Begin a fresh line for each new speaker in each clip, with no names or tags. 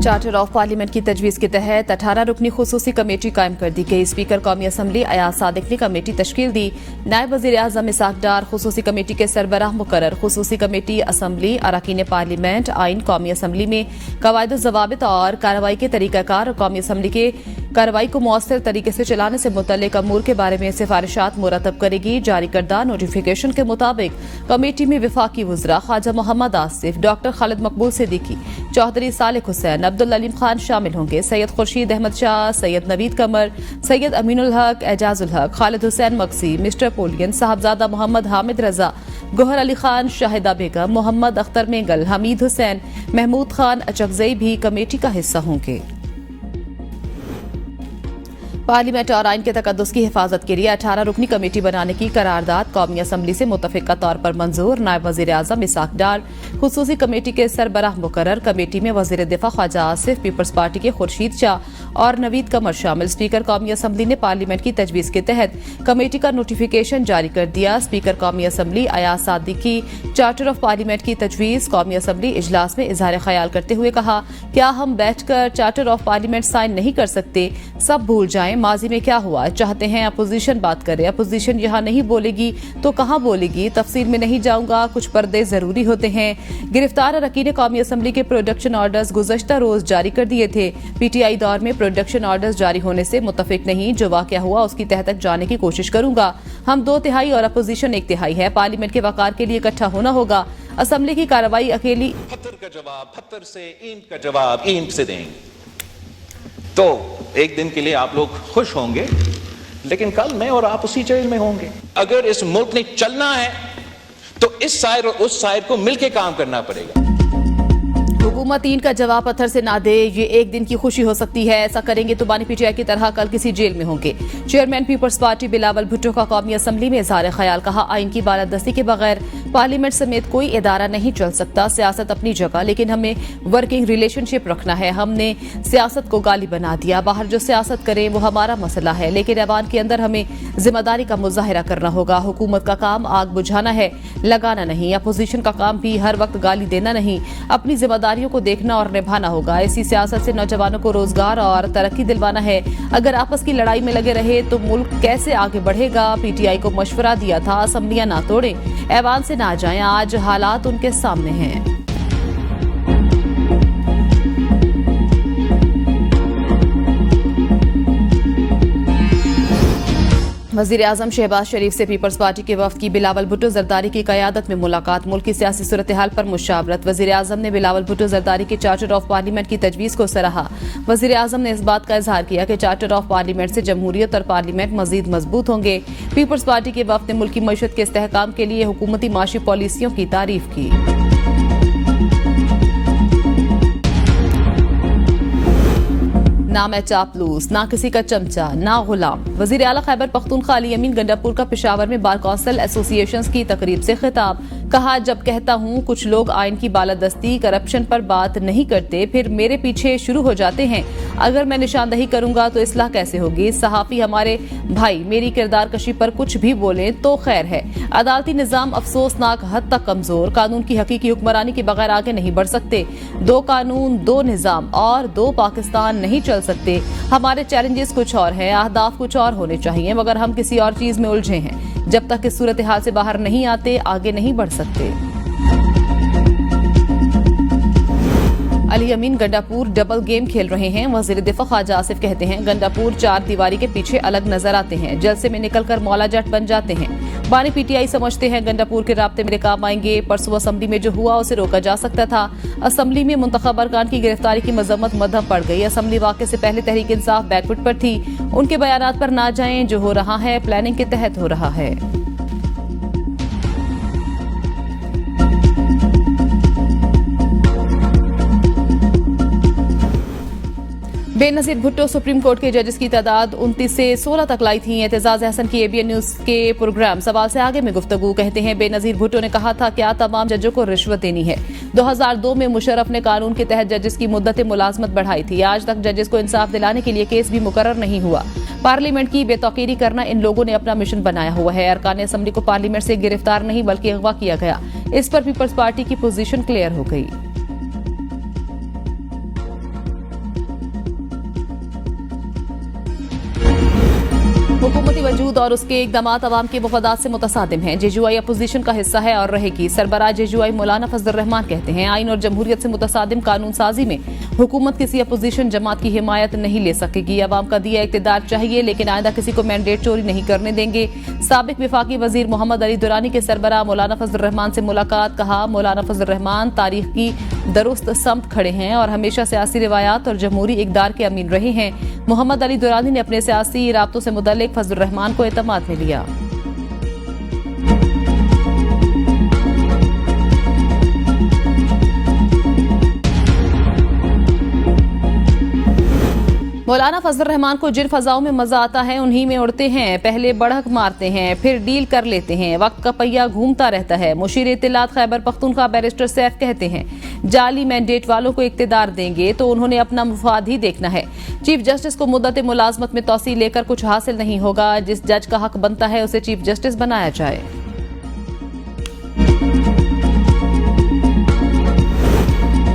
Charter of parliament की तजवीज़ के तहत 18 रुकनी खुसूसी कमेटी कायम कर दी गई। स्पीकर कौमी असम्बली अयाज सादिक ने कमेटी तश्कील दी। नायब वज़ीर आज़म इसाक डार खुसूसी कमेटी के सरबराह मुकर्रर। खुसूसी कमेटी असम्बली, अरकान पार्लियामेंट, आइन, कौमी असम्बली में कवायद ज़वाबित और कार्रवाई के तरीक़ाकार और कौमी असम्बली के कार्रवाई को मौसर तरीके से चलाने से मुतल्लिक अमूर के बारे में सिफारिशात मुरतब करेगी। जारी करदा नोटिफिकेशन के मुताबिक कमेटी में वफाकी वज़रा ख्वाजा मोहम्मद आसिफ, डॉक्टर खालिद मकबूल सिद्दीकी, चौधरी सालिक हुसैन, अब्दुल अलीम खान शामिल होंगे। सैयद खुर्शीद अहमद शाह, सैयद नवीद कमर, सैयद अमीनुल हक, एजाजुल हक, खालिद हुसैन मक्सी, मिस्टर पोलियन, साहबजादा मोहम्मद हामिद रजा, गोहर अली खान, शाहिदा बेगम, मोहम्मद अख्तर मेंगल, हमीद हुसैन, महमूद खान अचकजई भी कमेटी का हिस्सा होंगे। पार्लियामेंट और आइन के तकद्दुस की हिफाजत के लिए 18 रुकनी कमेटी बनाने की करारदाद कौमी असम्बली से मुतफ़िक़ा तौर पर मंजूर। नायब वज़ीर आज़म इसाक डार खुसूसी कमेटी के सरबराह मुकर्रर। कमेटी में वज़ीर दिफा ख्वाजा आसिफ, पीपल्स पार्टी के खुर्शीद शाह और नवीद कमर शामिल। स्पीकर कौमी असम्बली ने पार्लियामेंट की तजवीज़ के तहत कमेटी का नोटिफिकेशन जारी कर दिया। स्पीकर कौमी असम्बली अयाज सादिक की चार्टर ऑफ पार्लियामेंट की तजवीज़ कौमी असम्बली इजलास में इजहार ख्याल करते हुए कहा, क्या हम बैठकर चार्टर ऑफ पार्लियामेंट साइन नहीं कर सकते? सब भूल जाएं माजी में क्या हुआ। चाहते हैं अपोजिशन बात करे, अपोजिशन यहाँ नहीं बोलेगी तो कहाँ बोलेगी? तफसील में नहीं जाऊंगा, कुछ पर्दे जरूरी होते हैं। गिरफ्तार अरकान कौमी असम्बली के प्रोडक्शन ऑर्डर्स गुज़श्ता रोज जारी कर दिए थे। पीटीआई दौर में प्रोडक्शन ऑर्डर्स जारी होने से मुतफिक नहीं। जो वाक़या हुआ उसकी तह तक जाने की कोशिश करूंगा। हम 2 तिहाई और अपोजिशन 1 तिहाई है। पार्लियामेंट के वक़ार के लिए इकट्ठा होना होगा। असम्बली की कार्रवाई अकेली
पत्थर का जवाब पत्थर से, ईंट का जवाब ईंट से देंगे। तो एक दिन के लिए आप लोग खुश होंगे, लेकिन कल मैं और आप उसी जेल में होंगे। अगर इस मुल्क ने चलना है तो इस साइड और उस साइड को मिलकर काम करना पड़ेगा।
हुकूमत ईंट का जवाब पत्थर से ना दे, ये एक दिन की खुशी हो सकती है। ऐसा करेंगे तो बानी पीटीआई की तरह कल किसी जेल में होंगे। Chairman peoples party Bilawal Bhutto का कौमी असम्बली में इजहार ख्याल। कहा, आइन की बालादस्ती के बगैर पार्लियामेंट समेत कोई इदारा नहीं चल सकता। सियासत अपनी जगह, लेकिन हमें वर्किंग रिलेशनशिप रखना है। हमने सियासत को गाली बना दिया। बाहर जो सियासत करें वो हमारा मसला है, लेकिन ऐवान के अंदर हमें जिम्मेदारी का मुजाहिरा करना होगा। हुकूमत का काम आग बुझाना है, लगाना नहीं। अपोजिशन का काम भी हर वक्त गाली देना नहीं, अपनी जिम्मेदारियों को देखना और निभाना होगा। इसी सियासत से नौजवानों को रोजगार और तरक्की दिलवाना है। अगर आपस की लड़ाई में लगे रहे तो मुल्क कैसे आगे बढ़ेगा? पीटीआई को मशवरा दिया था, असम्बलियां ना तोड़ें, ऐवान से ना जाएं। आज हालात उनके सामने हैं। वज़ीर आज़म शहबाज शरीफ से पीपल्स पार्टी के वफ़द की बिलावल भुट्टो जरदारी की क़यादत में मुलाकात। मुल्क की सियासी सूरत हाल पर मुशावरत। वज़ीर आज़म ने बिलावल भुट्टो जरदारी के चार्टर ऑफ पार्लियामेंट की तजवीज़ को सराहा। वज़ीर आज़म ने इस बात का इजहार किया कि चार्टर ऑफ पार्लियामेंट से जमहूरियत और पार्लियामेंट मज़ीद मजबूत होंगे। पीपल्स पार्टी के वफ़द ने मुल्क की मईशत के इस्तेहकाम के लिए हुकूमती माशी पॉलिसियों की तारीफ की। ना मैं चापलूस, ना किसी का चमचा, ना गुलाम। वज़ीर आला खैबर पख्तूनख्वा अली अमीन गंडापुर का पेशावर में बार कौंसिल एसोसिएशंस की तकरीब से खिताब। कहा, जब कहता हूँ कुछ लोग आइन की बालादस्ती, करप्शन पर बात नहीं करते, फिर मेरे पीछे शुरू हो जाते हैं। अगर मैं निशानदही करूंगा तो इस्लाह कैसे होगी? सहाफ़ी हमारे भाई मेरी किरदार कशी पर कुछ भी बोले तो खैर है। अदालती निज़ाम अफसोसनाक हद तक कमजोर। कानून की हकीकी हुक्मरानी के बगैर आगे नहीं बढ़ सकते। 2 कानून, 2 निज़ाम और 2 पाकिस्तान नहीं चल सकते। हमारे चैलेंजेस कुछ और हैं, अहदाफ कुछ और होने चाहिए, मगर हम किसी और चीज में उलझे हैं। जब तक इस सूरत हाल से बाहर नहीं आते, आगे नहीं बढ़ सकते। अली अमीन गंडापुर डबल गेम खेल रहे हैं। वज़ीर दिफा ख्वाजा आसिफ कहते हैं, गंडापुर 4 दीवारी के पीछे अलग नजर आते हैं, जलसे में निकलकर मौला जट बन जाते हैं। बानी पीटीआई समझते हैं गंडापुर के राब्ते मेरे काम आएंगे। परसों असम्बली में जो हुआ उसे रोका जा सकता था। असम्बली में मुंतखब अरकान की गिरफ्तारी की मजम्मत मध्यम पड़ गई। असम्बली वाक़े से पहले तहरीक इंसाफ बैकफुट पर थी। उनके बयानात पर ना जाएं, जो हो रहा है प्लानिंग के तहत हो रहा है। बेनज़ीर भुट्टो सुप्रीम कोर्ट के जजेस की तादाद 29 से 16 तक लाई थी। एतजाज अहसन की एबीएन न्यूज के प्रोग्राम सवाल से आगे में गुफ्तगू। कहते हैं, बेनज़ीर भुट्टो ने कहा था, क्या तमाम जजों को रिश्वत देनी है? 2002 में मुशर्रफ ने कानून के तहत जजेस की मुद्दत मुलाजमत बढ़ाई थी। आज तक जजेस को इंसाफ दिलाने के लिए केस भी मुकर्रर नहीं हुआ। पार्लियामेंट की बेतौकीरी करना इन लोगों ने अपना मिशन बनाया हुआ है। अरकान असम्बली को पार्लियामेंट से गिरफ्तार नहीं बल्कि अगवा किया गया। इस पर पीपल्स पार्टी की पोजीशन क्लियर हो गई। हुकूमती वजूद और उसके इकदामात अवाम के मफादात से मुतसादिम हैं। जेजूआई अपोजिशन का हिस्सा है और रहेगी। सरबराह जेजूआई मौलाना फजल रहमान कहते हैं, आइन और जमहूरियत से मुतसादिम कानून साजी में हुकूमत किसी अपोजिशन जमात की हिमायत नहीं ले सकेगी। अवाम का दिया इक़्तिदार चाहिए, लेकिन आइंदा किसी को मैंडेट चोरी नहीं करने देंगे। साबिक विफाकी वजीर मोहम्मद अली दुरानी के सरबराह मौलाना फजल रहमान से मुलाकात। कहा, मौलाना फजल रहमान तारीख की दुरुस्त समत खड़े हैं और हमेशा सियासी रिवायात और जमहूरी इक़दार के अमीन रहे हैं। मोहम्मद अली दुरानी ने अपने सियासी राब्तों से मुतल्लिक फजल रहमान को एतमाद में लिया। मौलाना फजल रहमान को जिन फजाओं में मजा आता है उन्हीं में उड़ते हैं। पहले बढ़क मारते हैं, फिर डील कर लेते हैं। वक्त का पहिया घूमता रहता है। मुशीर इत्तलात खैबर पख्तूनख्वा बैरिस्टर सैफ कहते हैं, जाली मैंडेट वालों को इख्तियार देंगे तो उन्होंने अपना मुफाद ही देखना है। चीफ जस्टिस को मुद्दत मुलाजमत में तोसी लेकर कुछ हासिल नहीं होगा। जिस जज का हक बनता है उसे चीफ जस्टिस बनाया जाए।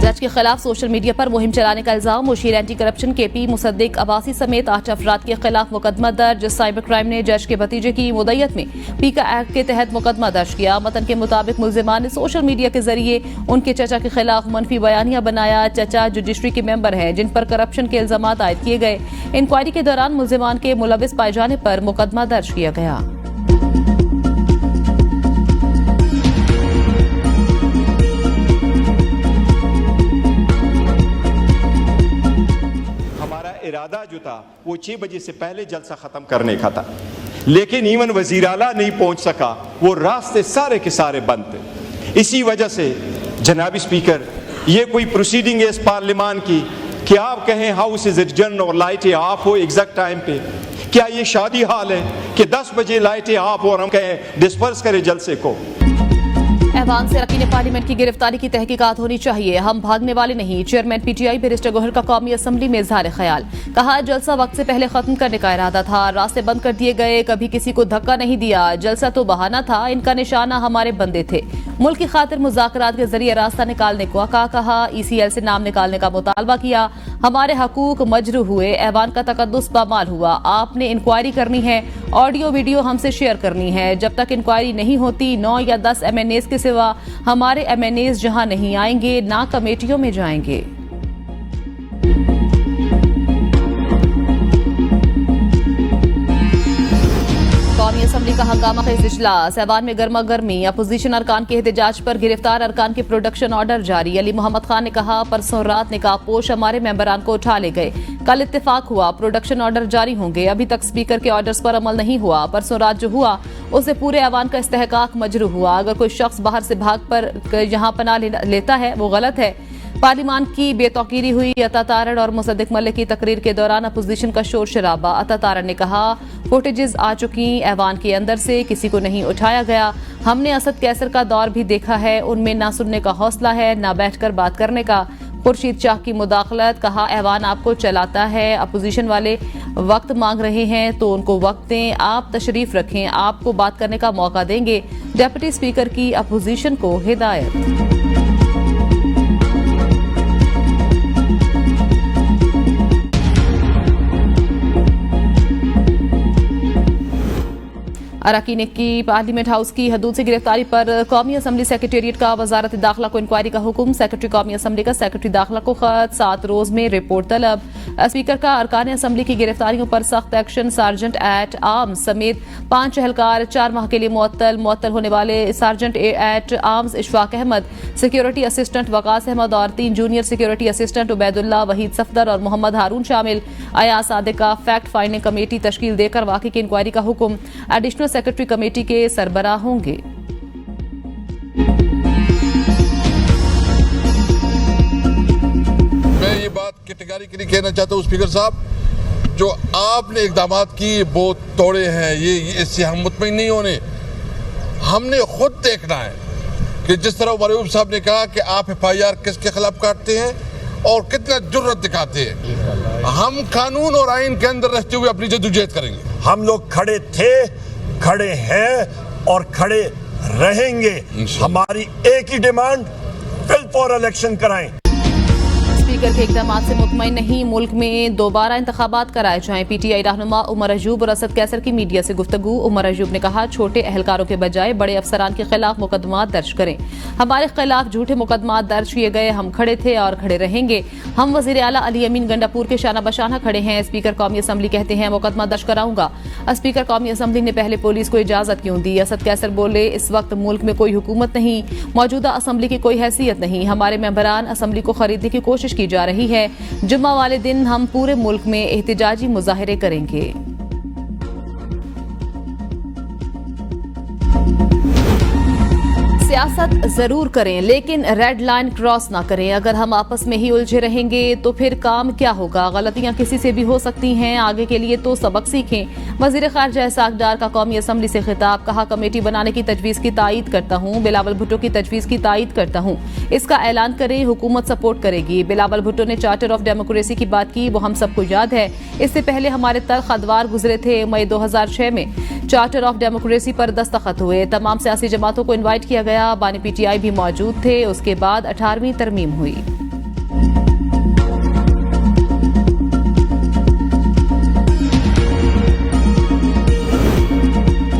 जज के खिलाफ सोशल मीडिया पर मुहिम चलाने का इल्जाम। मुशीर anti corruption KP Musaddiq Abbasi समेत 8 अफराद के खिलाफ मुकदमा दर्ज। साइबर क्राइम ने जज के भतीजे की मुद्दत में पीका एक्ट के तहत मुकदमा दर्ज किया। मतन के मुताबिक मुल्जिमान ने सोशल मीडिया के जरिए उनके चचा के खिलाफ मनफी बयानियां बनाया। चचा जुडिशरी के मेंबर हैं जिन पर करप्शन के इल्जामात आयद किए गए। इंक्वायरी के दौरान मुल्जिमान के मुलविस पाए जाने पर मुकदमा दर्ज किया गया।
इरादा जो था वो 6 बजे से पहले जलसा खत्म करने का था, लेकिन इवन वजीर आला नहीं पहुंच सका। वो रास्ते सारे के सारे बंद थे। इसी वजह से जनाब स्पीकर, ये कोई प्रोसीडिंग है इस पार्लियामान की कि आप कहें हाउस इज एडजर्न और लाइटें ऑफ हो एग्जैक्ट टाइम पे? क्या ये शादी हाल है कि 10 बजे लाइटें ऑफ और हम कहें डिस्पर्स करें जलसे को?
ऐवान से अरकान पार्लियामेंट की गिरफ्तारी की तहकीकात होनी चाहिए, हम भागने वाले नहीं। चेयरमैन PTI बैरिस्टर गोहर का कौमी असम्बली में इजहार ख्याल। कहा, जलसा वक्त से पहले खत्म करने का इरादा था, रास्ते बंद कर दिए गए, कभी किसी को धक्का नहीं दिया। जलसा तो बहाना था, इनका निशाना हमारे बंदे थे। मुल्क की खातिर मुज़ाकरात के जरिए रास्ता निकालने को कहा। ECL से नाम निकालने का मुतालबा किया। हमारे हकूक मजरू हुए, ऐवान का तकद्दुस पामाल हुआ। आपने इंक्वायरी करनी है, ऑडियो वीडियो हमसे शेयर करनी है। जब तक इंक्वायरी नहीं होती 9 या 10 MNAs के सिवा हमारे MNAs जहां नहीं आएंगे ना कमेटियों में जाएंगे। कौमी असम्बली का हंगामा खेज इजलास। ऐवान में गर्मा गर्मी। अपोजिशन अरकान के एहतजाज पर गिरफ्तार अरकान के प्रोडक्शन ऑर्डर जारी। अली मोहम्मद खान ने कहा, परसों रात निकाबपोश हमारे मेंबरान को उठा ले गए। कल इत्तेफाक हुआ प्रोडक्शन ऑर्डर जारी होंगे। अभी तक स्पीकर के ऑर्डर्स पर अमल नहीं हुआ। परसों रात जो हुआ उससे पूरे ऐवान का इस्तेहकाक मजरू हुआ। अगर कोई शख्स बाहर से भाग पर यहाँ पनाह लेता है वो गलत है। पार्लियामान की बेतौकीरी हुई। अता तारड़ और मुसद्दिक मलिक की तकरीर के दौरान अपोजिशन का शोर शराबा। अता तारड़ ने कहा, फुटेजेस आ चुकी, ऐवान के अंदर से किसी को नहीं उठाया गया। हमने असद कैसर का दौर भी देखा है, उनमें ना सुनने का हौसला है ना बैठकर बात करने का। खुर्शीद शाह की मुदाखलत। कहा, ऐवान आपको चलाता है, अपोजिशन वाले वक्त मांग रहे हैं तो उनको वक्त दें, आप तशरीफ रखें, आपको बात करने का मौका देंगे। डेप्यूटी स्पीकर की अपोजिशन को हिदायत। अरकान की पार्लियामेंट हाउस की हदूद से गिरफ्तारी पर कौमी असम्बली सेक्रेटेरिएट का वजारत दाखिला को इंक्वायरी का हुक्म। सेक्रेटरी कौमी असम्बली का सेक्रेटरी दाखिला को खत। 7 रोज में रिपोर्ट तलब। स्पीकर का अरकान असम्बली की गिरफ्तारियों पर सख्त एक्शन। सार्जेंट एट आर्म्स समेत 5 एहलकार 4 माह के लिए मुअत्तल होने वाले sergeant at arms Ishfaq Ahmed, security assistant Waqas Ahmed और 3 junior security assistant Ubaidullah, Waheed Safdar और मोहम्मद हारून शामिल। अयाज सादिक का फैक्ट फाइंडिंग कमेटी तश्कील देकर वाक़े की इंक्वायरी का हुक्म। एडिशनल सेक्रेटरी कमेटी के सरबराह होंगे।
मैं ये बात कैटेगरिकली कहना चाहता हूँ स्पीकर साहब, जो आपने इकदाम किए वो तोड़े हैं, ये इससे हम मुतमईन नहीं होने। हमने खुद देखना है कि जिस तरह मरयूब साहब ने कहा कि आप FIR किसके खिलाफ काटते हैं और कितना जुर्रत दिखाते हैं। हम कानून और आइन के अंदर रहते हुए अपनी जद्दोजहद करेंगे।
हम लोग खड़े थे, खड़े हैं और खड़े रहेंगे। हमारी एक ही डिमांड, बिल फॉर इलेक्शन कराएं।
स्पीकर के इकदाम से मुतमईन नहीं, मुल्क में दोबारा इंतखाबात कराए जाएं। पीटीआई रहनुमा उमर अयूब और असद कैसर की मीडिया से गुफ्तगू। उमर अयूब ने कहा, छोटे अहलकारों के बजाय बड़े अफसरान के खिलाफ मुकदमा दर्ज करें। हमारे खिलाफ झूठे मुकदमा दर्ज किए गए, हम खड़े थे और खड़े रहेंगे। हम वजीर आला अली अमीन गंडापुर के शाना बशाना खड़े हैं। स्पीकर कौमी असम्बली कहते हैं मुकदमा दर्ज कराऊंगा। स्पीकर कौमी असम्बली ने पहले पुलिस को इजाजत क्यों दी? असद कैसर बोले, इस वक्त मुल्क में कोई हुकूमत नहीं, मौजूदा असम्बली की कोई हैसियत नहीं। हमारे मेंबरान असम्बली को खरीदने की कोशिश की जा रही है। जुम्मा वाले दिन हम पूरे मुल्क में एहतिजाजी मुजाहिरे करेंगे। सियासत जरूर करें, लेकिन रेड लाइन क्रॉस ना करें। अगर हम आपस में ही उलझे रहेंगे तो फिर काम क्या होगा? गलतियां किसी से भी हो सकती हैं, आगे के लिए तो सबक सीखें। वजीर खारजा इसाक डार का कौमी असम्बली से खिताब। कहा, कमेटी बनाने की तजवीज़ की तायीद करता हूँ। बिलावल भुट्टो की तजवीज़ की तायीद करता हूँ। इसका ऐलान करें, हुकूमत सपोर्ट करेगी। बिलावल भुट्टो ने चार्टर ऑफ डेमोक्रेसी की बात की, वो हम सबको याद है। इससे पहले हमारे तल्ख अदवार गुजरे थे। मई 2006 में चार्टर ऑफ डेमोक्रेसी पर दस्तखत हुए। तमाम सियासी जमातों को इन्वाइट किया गया। बानी पीटीआई भी मौजूद थे। उसके बाद 18वीं तरमीम हुई।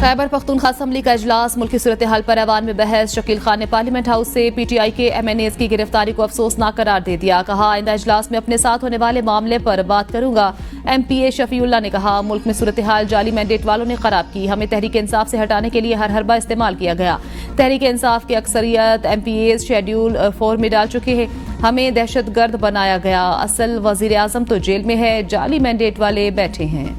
खैबर पख्तूनख्वा असम्बली का इजलास, मुल्क की सूरत हाल पर ऐवान में बहस। शकील खान ने पार्लियामेंट हाउस से पीटीआई के MNAs की गिरफ्तारी को अफसोसनाक करार दे दिया। कहा, आइंदा इजलास में अपने साथ होने वाले मामले पर बात करूंगा। MPA शफीउल्लाह ने कहा, मुल्क में सूरत हाल जाली मैंडेट वालों ने खराब की। हमें तहरीक इंसाफ से हटाने के लिए हर हरबा इस्तेमाल किया गया। तहरीक इंसाफ की अक्सरियत MPAs शेड्यूल 4 में डाल चुके हैं। हमें दहशतगर्द बनाया गया। असल वजीर आजम तो जेल में है, जाली मैंडेट वाले बैठे हैं।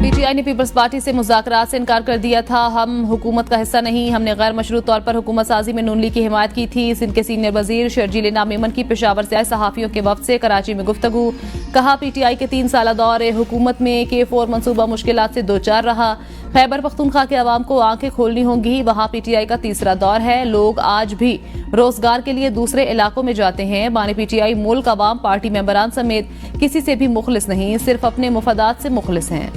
पीटीआई ने पीपल्स पार्टी से मुज़ाकरात से इनकार कर दिया था। हम हुकूमत का हिस्सा नहीं, हमने गैर मशरूत तौर पर हुकूमत साजी में नून लीग की हिमायत की थी। सिंध के सीनियर वजीर शर्जील इनाम मेमन की पेशावर से आए सहाफ़ियों के वफ्द से कराची में गुफ्तगू। कहा, पीटीआई के 3 साल दौर हुकूमत में K4 मनसूबा मुश्किलात से दो चार रहा। खैबर पख्तूनख्वा के अवाम को आंखें खोलनी होंगी। वहाँ पीटीआई का तीसरा दौर है। लोग आज भी रोजगार के लिए दूसरे इलाकों में जाते हैं। बानी पीटीआई मुल्क, अवाम, पार्टी मेंबरान समेत किसी से भी मुखलिस नहीं, सिर्फ अपने मुफादात से मुखलिस हैं।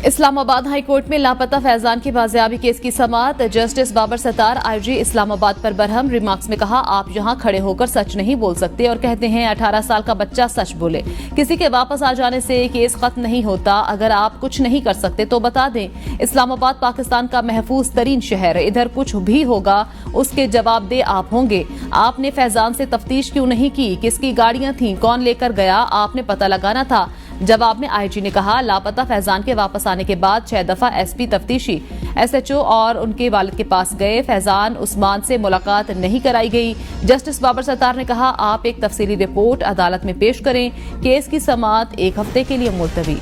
इस्लामाबाद हाई कोर्ट में लापता फैजान की बाजियाबी केस की समाअत। जस्टिस बाबर सत्तार IG इस्लामाबाद पर बरहम। रिमार्क्स में कहा, आप यहां खड़े होकर सच नहीं बोल सकते और कहते हैं 18 साल का बच्चा सच बोले। किसी के वापस आ जाने से केस खत्म नहीं होता। अगर आप कुछ नहीं कर सकते तो बता दें। इस्लामाबाद पाकिस्तान का महफूज तरीन शहर, इधर कुछ भी होगा उसके जवाबदेह आप होंगे। आपने फैजान से तफ्तीश क्यों नहीं की? किसकी गाड़ियां थीं? कौन लेकर गया? आपने पता लगाना था। जवाब में IG ने कहा, लापता फैजान के वापस आने के बाद 6 दफा SP तफ्तीशी SHO और उनके वालिद के पास गए। फैजान उस्मान से मुलाकात नहीं कराई गई। जस्टिस बाबर सत्तार ने कहा, आप एक तफसीली रिपोर्ट अदालत में पेश करें। केस की समाअत 1 हफ्ते के लिए मुलतवी।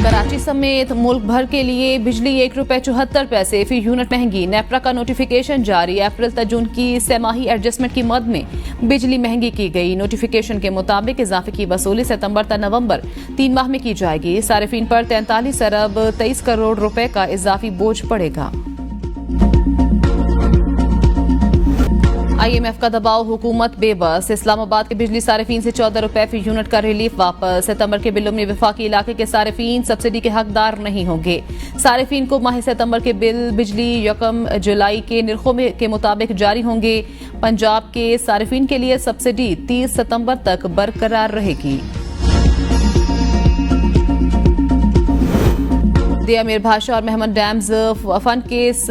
कराची समेत मुल्क भर के लिए बिजली ₹1.74 फी यूनिट महंगी। नेपरा का नोटिफिकेशन जारी। अप्रैल तक जून की सेमाही एडजस्टमेंट की मद में बिजली महंगी की गई। नोटिफिकेशन के मुताबिक इजाफे की वसूली सितंबर तक नवंबर 3 माह में की जाएगी। सारिफीन पर 43 अरब 23 करोड़ रुपए का इजाफी बोझ पड़ेगा। IMF का दबाव, हुकूमत बेबस। इस्लामाबाद के बिजली सारिफीन से ₹14 फी यूनिट का रिलीफ वापस। सितंबर के बिलों में वफाकी इलाके के सारिफीन सब्सिडी के हकदार नहीं होंगे। सारिफीन को माह सितंबर के बिल बिजली 1 जुलाई के निर्खों के मुताबिक जारी होंगे। पंजाब के सारिफीन के लिए सब्सिडी 30 सितंबर तक बरकरार रहेगी। अमीर भाषा और महमद डैम्स फंड केस।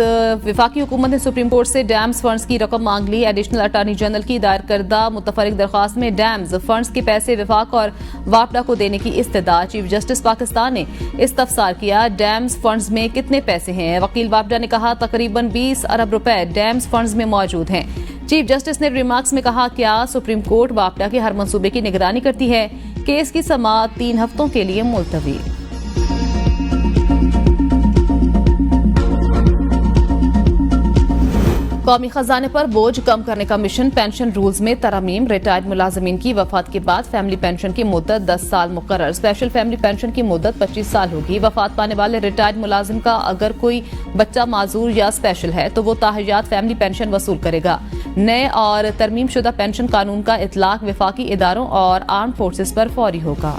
वफाकी हुकूमत ने सुप्रीम कोर्ट से डैम्स फंड्स की रकम मांग ली। एडिशनल अटॉर्नी जनरल की दायर करदा मुतफरिक दरख्वास्त में डैम्स फंड्स के पैसे विफाक और वापडा को देने की इस्तदा। चीफ जस्टिस पाकिस्तान ने इस्तफसार किया, डैम्स फंड्स में कितने पैसे हैं? वकील वापडा ने कहा, तकरीबन 20 अरब रुपए डैम्स फंड्स में मौजूद हैं। चीफ जस्टिस ने रिमार्क्स में कहा, क्या सुप्रीम कोर्ट वापडा के हर मंसूबे की निगरानी करती है? केस की समाअत 3 हफ्तों के लिए मुलतवी। कौमी खजाने पर बोझ कम करने का मिशन। पेंशन रूल्स में तरमीम। रिटायर्ड मुलाजमीन की वफात के बाद फैमिली पेंशन की मुद्दत 10 साल मुकर्रर। स्पेशल फैमिली पेंशन की मुद्दत 25 साल होगी। वफात पाने वाले रिटायर्ड मुलाजिम का अगर कोई बच्चा माजूर या स्पेशल है तो वो ताहियात फैमिली पेंशन वसूल करेगा। नए और तरमीमशुदा पेंशन कानून का इतलाक वफाकी इदारों और आर्म फोर्सेस पर फौरी होगा।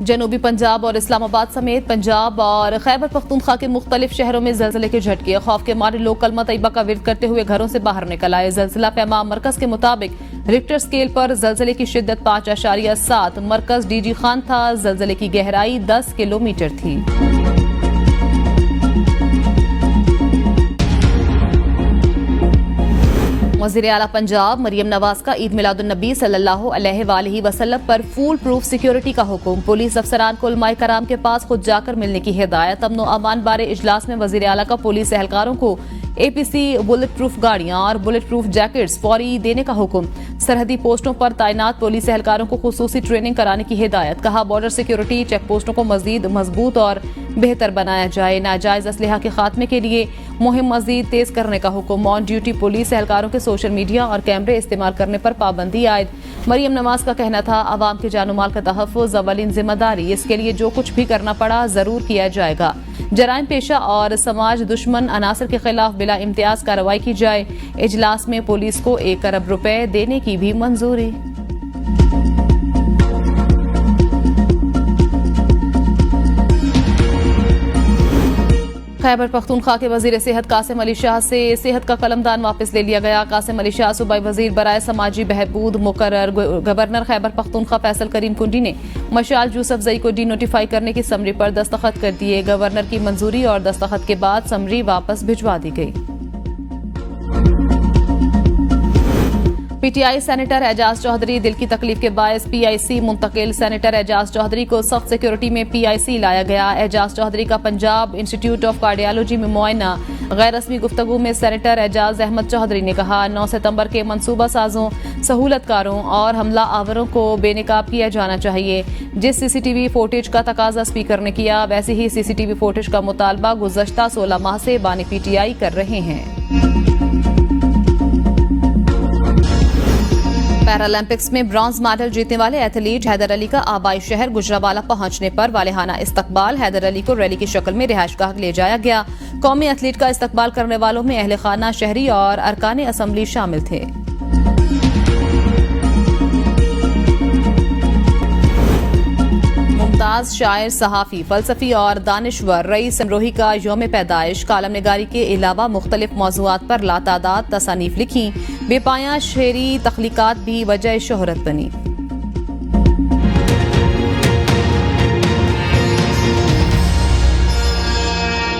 जनूबी पंजाब और इस्लामाबाद समेत पंजाब और खैबर पख्तूनख्वा के मुख्तलिफ शहरों में जलजले के झटके। खौफ के मारे लोग कलमा तैयबा का विर्द करते हुए घरों से बाहर निकल आए। जलजिला पैमाम मरकज के मुताबिक रिक्टर स्केल पर जलजले की शिद्दत 5.7। मरकज डीजी खान था। जलजले की गहराई 10 किलोमीटर थी। वज़ीर आला पंजाब मरियम नवाज का ईद मिलादुन्नबी सल्लल्लाहु अलैहि वसल्लम पर फूल प्रूफ सिक्योरिटी का हुक्म। पुलिस अफसरान को उलमाए कराम के पास खुद जाकर मिलने की हिदायत। अमन अमान बारे इजलास में वज़ीर आला का पुलिस एहलकारों को APC बुलेट प्रूफ गाड़ियां और बुलेट प्रूफ जैकेट्स फौरी देने का हुक्म। सरहदी पोस्टों पर तैनात पुलिस एहलकारों को खुसूसी ट्रेनिंग कराने की हिदायत। कहा बॉर्डर सिक्योरिटी चेक पोस्टों को मजीद मजबूत और बेहतर बनाया जाए। नाजायज असलहा के खात्मे के लिए मुहिम मजीद तेज करने का हुक्म। ऑन ड्यूटी पुलिस एहलकारों के सोशल मीडिया और कैमरे इस्तेमाल करने पर पाबंदी आयद। मरियम नवाज का कहना था अवाम के जानो माल का तहफ़्फ़ुज़ अव्वलीन जिम्मेदारी। इसके लिए जो कुछ भी करना पड़ा जरूर किया जाएगा। जराइम पेशा और समाज दुश्मन अनासर के खिलाफ बिला इम्तियाज कार्रवाई की जाए। इजलास में पुलिस को 1 अरब रुपए देने की भी मंजूरी। खैबर पख्तूनख्वा के वजीर सेहत कासिम अली शाह से सेहत का कलमदान वापस ले लिया गया। कासिम अली शाह सूबाई वजीर बराए समाजी बहबूद मुकर्रर। गवर्नर खैबर पख्तूनख्वा फैसल करीम कुंडी ने मशाल यूसुफजई को डी नोटिफाई करने की समरी पर दस्तखत कर दिए। गवर्नर की मंजूरी और दस्तखत के बाद समरी वापस भिजवा दी गई। PTI सेनेटर एजाज चौधरी दिल की तकलीफ के बायस PIC मुंतकिल। सेनेटर एजाज चौधरी को सख्त सिक्योरिटी में PIC लाया गया। एजाज चौधरी का पंजाब इंस्टीट्यूट ऑफ कार्डियोलॉजी में मुआयना। गैर रस्मी गुफ्तगू में सेनेटर एजाज अहमद चौधरी ने कहा 9 सितंबर के मनसूबा साजों, सहूलतकारों और हमला आवरों को बेनकाब किया जाना चाहिए। जिस CCTV फुटेज का तकाजा स्पीकर ने किया वैसे ही CCTV फुटेज का मुतालबा गुज़श्ता 16 माह से बानी PTI कर रहे हैं। पैरालंपिक्स में ब्रॉन्ज मेडल जीतने वाले एथलीट हैदर अली का आबाई शहर गुजरावाला पहुंचने पर वालेहाना इस्तकबाल। हैदर अली को रैली की शक्ल में रिहाइशगाह ले जाया गया। कौमी एथलीट का इस्तकबाल करने वालों में अहले खाना, शहरी और अरकान असम्बली शामिल थे। मुमताज शायर, सहाफ़ी, फलसफी और दानिश्वर रईस अमरोही का यौम पैदाइश। कालम निगारी के अलावा मुख्तलिफ मौज़ूआत पर लातादाद तसानीफ लिखी। बेपाया शेरी तख्लीकात भी वजह शोहरत बनी।